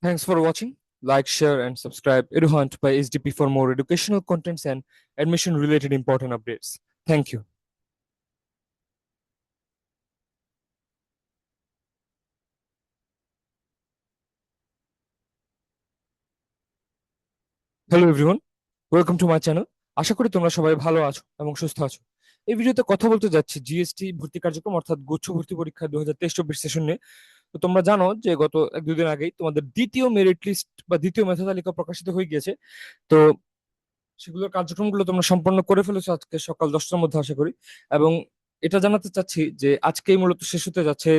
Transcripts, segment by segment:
Thanks for watching. Like, share, and subscribe EduHunt by SDP for more educational contents and admission related important updates. Thank you. Hello everyone, welcome to my channel. আশা করি তোমরা সবাই ভালো আছো এবং সুস্থ আছো। এই ভিডিওতে কথা বলতে যাচ্ছি জিএসটি ভর্তি কার্যক্রম অর্থাৎ গুচ্ছ ভর্তি পরীক্ষা 2023-24 সেশন নিয়ে। তো তোমরা জানো যে গত এক দুদিন আগেই তোমাদের দ্বিতীয় মেরিট লিস্ট বা দ্বিতীয় মেধা তালিকা প্রকাশিত হয়ে গিয়েছে। তো সেগুলোর কার্যক্রমগুলো তোমরা সম্পন্ন করে ফেলেছো আজকে সকাল 10টার মধ্যে আশা করি। এবং এটা জানাতে চাচ্ছি যে আজকেই মূলত শেষ হতে যাচ্ছে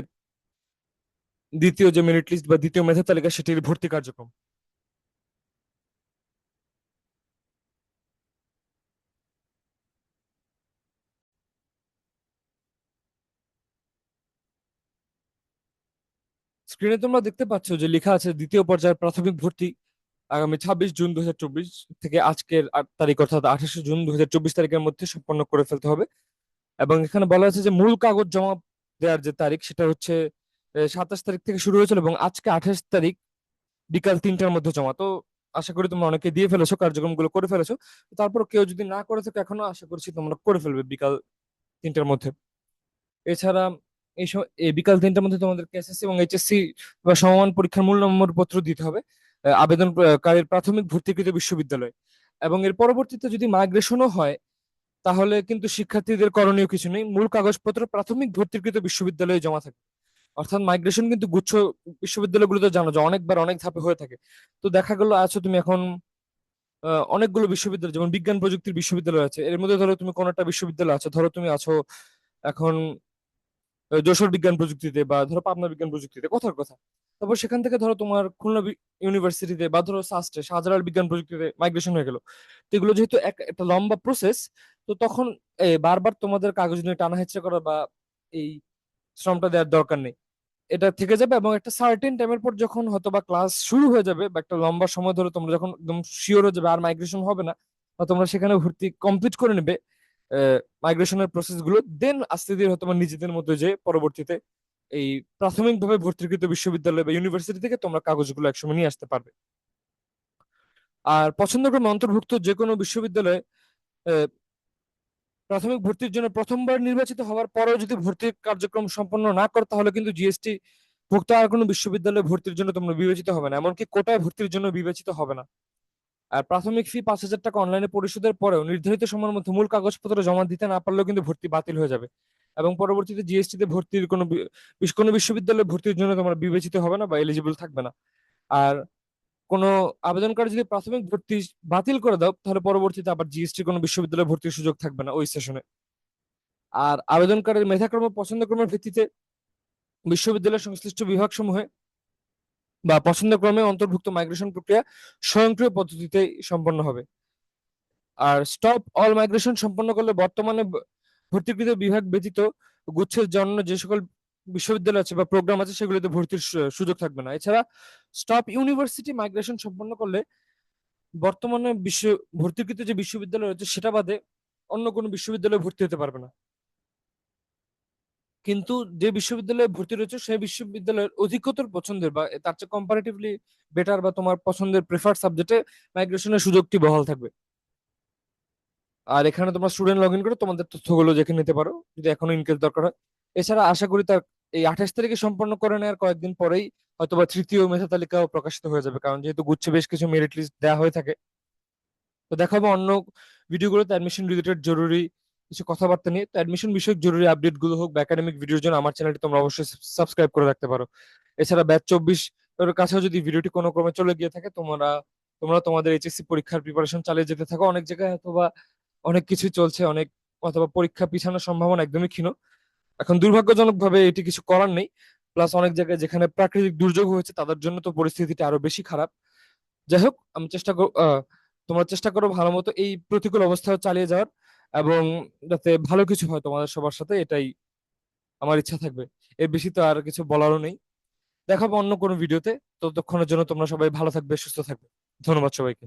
দ্বিতীয় যে মেরিট লিস্ট বা দ্বিতীয় মেধা তালিকা সেটির ভর্তি কার্যক্রম। স্ক্রিনে তোমরা দেখতে পাচ্ছ যে লেখা আছে দ্বিতীয় পর্যায়ের প্রাথমিক ভর্তি আগামী 26 জুন 2024 থেকে আজকের 8 তারিখ অর্থাৎ 28শে জুন 2024 তারিখের মধ্যে সম্পন্ন করে ফেলতে হবে। এবং এখানে বলা আছে যে মূল কাগজ জমা দেওয়ার যে তারিখ সেটা হচ্ছে 27 তারিখ থেকে শুরু হয়েছিল এবং আজকে 28 তারিখ বিকাল 3টার মধ্যে জমা। তো আশা করি তোমরা অনেকে দিয়ে ফেলেছো, কার্যক্রমগুলো করে ফেলেছো। তারপর কেউ যদি না করে থাকে এখনো, আশা করছি তোমরা করে ফেলবে বিকাল 3টার মধ্যে। এছাড়া এই বিকাল 3টার মধ্যে তোমাদেরকে এসএসসি এবং এইচএসসি বা সমমান পরীক্ষার মূল নম্বর পত্র দিতে হবে আবেদনকারীর প্রাথমিক ভর্তিকৃত বিশ্ববিদ্যালয়। এবং এর পরবর্তীতে যদি মাইগ্রেশনও হয় তাহলে কিন্তু শিক্ষার্থীদের করণীয় কিছু নেই, মূল কাগজপত্র প্রাথমিক ভর্তিকৃত বিশ্ববিদ্যালয়ে জমা থাকে। অর্থাৎ মাইগ্রেশন কিন্তু গুচ্ছ বিশ্ববিদ্যালয়গুলোতে জানো যে অনেকবার অনেক ধাপে হয়ে থাকে। তো দেখা গেল আছো তুমি এখন অনেকগুলো বিশ্ববিদ্যালয়, যেমন বিজ্ঞান প্রযুক্তির বিশ্ববিদ্যালয় আছে, এর মধ্যে ধরো তুমি কোন একটা বিশ্ববিদ্যালয় আছে, ধরো তুমি আছো এখন যশোর বিজ্ঞান প্রযুক্তিতে বা ধরো পাবনা বিজ্ঞান প্রযুক্তিতে, কথার কথা। তারপর সেখান থেকে ধরো তোমার খুলনা ইউনিভার্সিটিতে বা ধরো সাস্টে শাহজালাল বিজ্ঞান প্রযুক্তিতে মাইগ্রেশন হয়ে গেল। তো এগুলো যেহেতু একটা লম্বা প্রসেস, তো তখন বারবার তোমাদের কাগজ নিয়ে টানা হেঁচড়া করা বা এই শ্রমটা দেওয়ার দরকার নেই। এটা থেকে যাবে এবং একটা সার্টেন টাইমের পর যখন হয়তো বা ক্লাস শুরু হয়ে যাবে বা একটা লম্বা সময় ধরে তোমরা যখন একদম শিওর হয়ে যাবে আর মাইগ্রেশন হবে না, বা তোমরা সেখানে ভর্তি কমপ্লিট করে নেবে মাইগ্রেশনের প্রসেস গুলো, দেন আস্তে ধীরে হয়তো তোমার নিজেদের মধ্যে যে পরবর্তীতে এই প্রাথমিকভাবে ভর্তিকৃত বিশ্ববিদ্যালয় বা ইউনিভার্সিটি থেকে তোমরা কাগজগুলো একসময় নিয়ে আসতে পারবে। আর পছন্দক্রমে অন্তর্ভুক্ত যে কোনো বিশ্ববিদ্যালয়ে আহ, প্রাথমিক ভর্তির জন্য প্রথমবার নির্বাচিত হওয়ার পরেও যদি ভর্তির কার্যক্রম সম্পন্ন না করে তাহলে কিন্তু জিএসটি ভুক্ত আর কোনো বিশ্ববিদ্যালয়ে ভর্তির জন্য তোমরা বিবেচিত হবে না, এমনকি কোটায় ভর্তির জন্য বিবেচিত হবে না। আর প্রাথমিক ফি 5,000 টাকা অনলাইনে পরিশোধের পরেও নির্ধারিত সময়ের মধ্যে মূল কাগজপত্র জমা দিতে না পারলেও কিন্তু ভর্তি বাতিল হয়ে যাবে। এবং পরবর্তীতে জিএসটি তে ভর্তির কোনো বিশ্ববিদ্যালয়ে ভর্তির জন্য তোমরা বিবেচিত হবে না বা এলিজিবল থাকবে না। আর কোনো আবেদনকারী যদি প্রাথমিক ভর্তি বাতিল করে দাও তাহলে পরবর্তীতে আবার জিএসটি কোনো বিশ্ববিদ্যালয়ে ভর্তির সুযোগ থাকবে না ওই সেশনে। আর আবেদনকারীর মেধাক্রম ও পছন্দক্রমের ভিত্তিতে বিশ্ববিদ্যালয় সংশ্লিষ্ট বিভাগসমূহে বা পছন্দক্রমে অন্তর্ভুক্ত মাইগ্রেশন প্রক্রিয়া স্বয়ংক্রিয় পদ্ধতিতে সম্পন্ন হবে। আর স্টপ অল মাইগ্রেশন সম্পন্ন করলে বর্তমানে ভর্তিকৃত বিভাগ ব্যতীত গুচ্ছের জন্য যে সকল বিশ্ববিদ্যালয় আছে বা প্রোগ্রাম আছে সেগুলোতে ভর্তির সুযোগ থাকবে না। এছাড়া স্টপ ইউনিভার্সিটি মাইগ্রেশন সম্পন্ন করলে বর্তমানে ভর্তিকৃত যে বিশ্ববিদ্যালয় রয়েছে সেটা বাদে অন্য কোনো বিশ্ববিদ্যালয়ে ভর্তি হতে পারবে না। কিন্তু যে বিশ্ববিদ্যালয়ে ভর্তি রয়েছে সেই বিশ্ববিদ্যালয়ের অধিকতর পছন্দের বা তার চেয়ে কম্পারেটিভলি বেটার বা তোমার পছন্দের প্রেফার্ড সাবজেক্টে মাইগ্রেশনের সুযোগটি বহাল থাকবে। আর এখানে তোমরা স্টুডেন্ট লগ ইন করে তোমাদের তথ্যগুলো দেখে নিতে পারো যদি এখনো ইনকেস দরকার হয়। এছাড়া আশা করি তার এই 28 তারিখে সম্পন্ন করে নেওয়ার কয়েকদিন পরেই হয়তোবা তৃতীয় মেধা তালিকাও প্রকাশিত হয়ে যাবে, কারণ যেহেতু গুচ্ছে বেশ কিছু মেরিট লিস্ট দেওয়া হয়ে থাকে। তো দেখাবো অন্য ভিডিওগুলোতে অ্যাডমিশন রিলেটেড জরুরি কিছু কথাবার্তা নিয়ে। তো অ্যাডমিশন বিষয়ক জরুরি আপডেট গুলো হোক বা একাডেমিক ভিডিওর জন্য আমার চ্যানেলটি তোমরা অবশ্যই সাবস্ক্রাইব করে রাখতে পারো। এছাড়া ব্যাচ 24 এর কাছেও যদি ভিডিওটি কোনো ক্রমে চলে গিয়ে থাকে, তোমরা তোমরা তোমাদের এইচএসসি পরীক্ষার প্রিপারেশন চালিয়ে যেতে থাকো। অনেক জায়গায় অথবা অনেক কিছু চলছে, অনেক অথবা পরীক্ষা পিছানোর সম্ভাবনা একদমই ক্ষীণ। এখন দুর্ভাগ্যজনক ভাবে এটি কিছু করার নেই। প্লাস অনেক জায়গায় যেখানে প্রাকৃতিক দুর্যোগ হয়েছে তাদের জন্য তো পরিস্থিতিটা আরো বেশি খারাপ। যাই হোক, আমি তোমরা চেষ্টা করো ভালো মতো এই প্রতিকূল অবস্থা চালিয়ে যাওয়ার, এবং যাতে ভালো কিছু হয় তোমাদের সবার সাথে, এটাই আমার ইচ্ছা থাকবে। এর বেশি তো আর কিছু বলারও নেই। দেখাবো অন্য কোনো ভিডিওতে। ততক্ষণের জন্য তোমরা সবাই ভালো থাকবে, সুস্থ থাকবে। ধন্যবাদ সবাইকে।